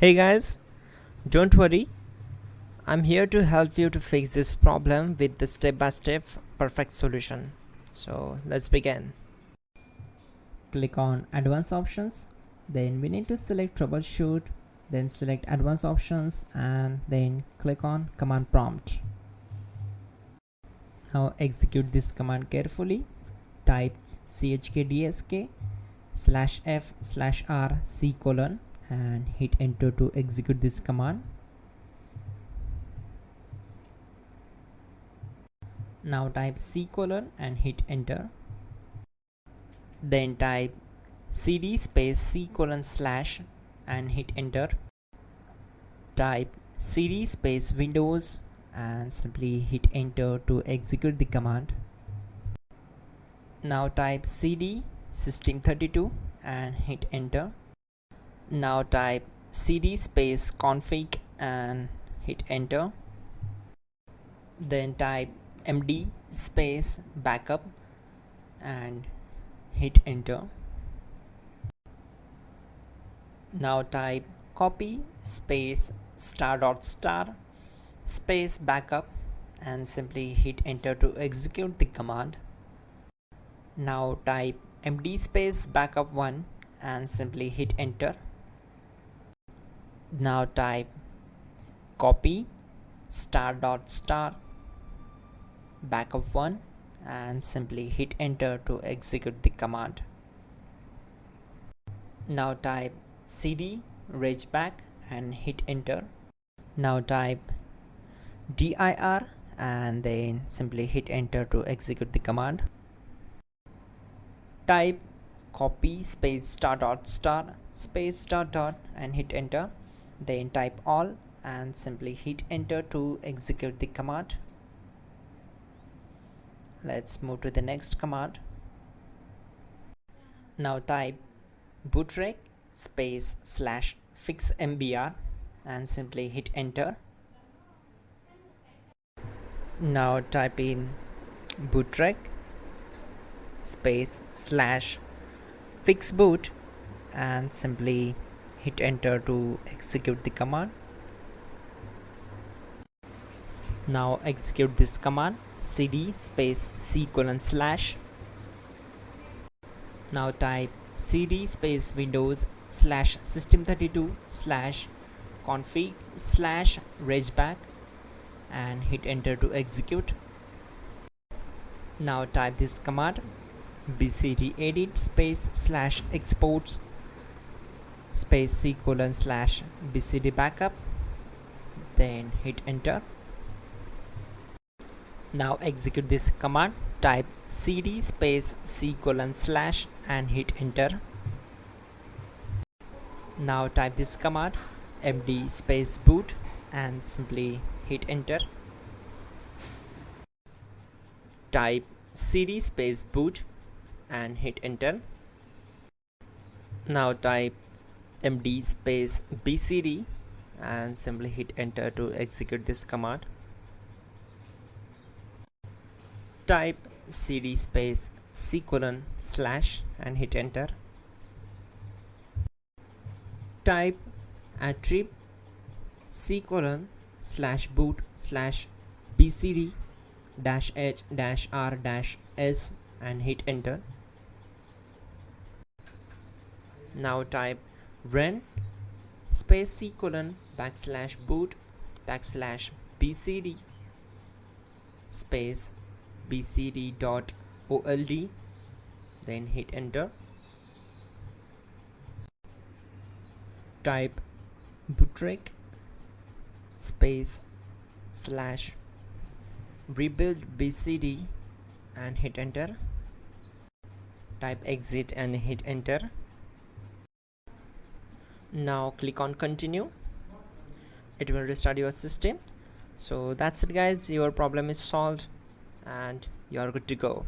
Hey guys, don't worry, I'm here to help you to fix this problem with the step-by-step perfect solution. So let's begin. Click on advanced options, then we need to select troubleshoot, then select advanced options and then click on command prompt. Now execute this command carefully. Type chkdsk/f/r and hit enter to execute this command. Now type and hit enter. Then type cd space // and hit enter. Type cd space windows and simply hit enter to execute the command. Now type cd system32 and hit enter. Now type cd space config and hit enter. Then type md space backup and hit enter. Now type copy space *** space backup and simply hit enter to execute the command. Now type md space backup1 and simply hit enter. Now type copy ** backup1 and simply hit enter to execute the command. Now type cd regback and hit enter. Now type dir and then simply hit enter to execute the command. Type copy space ** space .. and hit enter. Then type all and simply hit enter to execute the command. Let's move to the next command. Now type bootrec space /fixmbr and simply hit enter. Now type in bootrec space /fixboot and simply hit enter to execute the command. Now execute this command cd space /. Now type cd space windows /system32 /config /regback and hit enter to execute. Now type this command bcdedit space /exports space // bcd backup, then hit enter. Now execute this command. Type cd space // and hit enter. Now type this command md space boot and simply hit enter. Type cd space boot and hit enter. Now type md space bcd and simply hit enter to execute this command. Type cd space // and hit enter. Type attrib /boot /bcd -h-r-s and hit enter. Now type run space /boot /bcd space bcd.old, then hit enter. Type bootrec space /rebuildbcd and hit enter. Type exit and hit enter. Now click on continue. It will restart your system. So that's it guys, your problem is solved and you are good to go.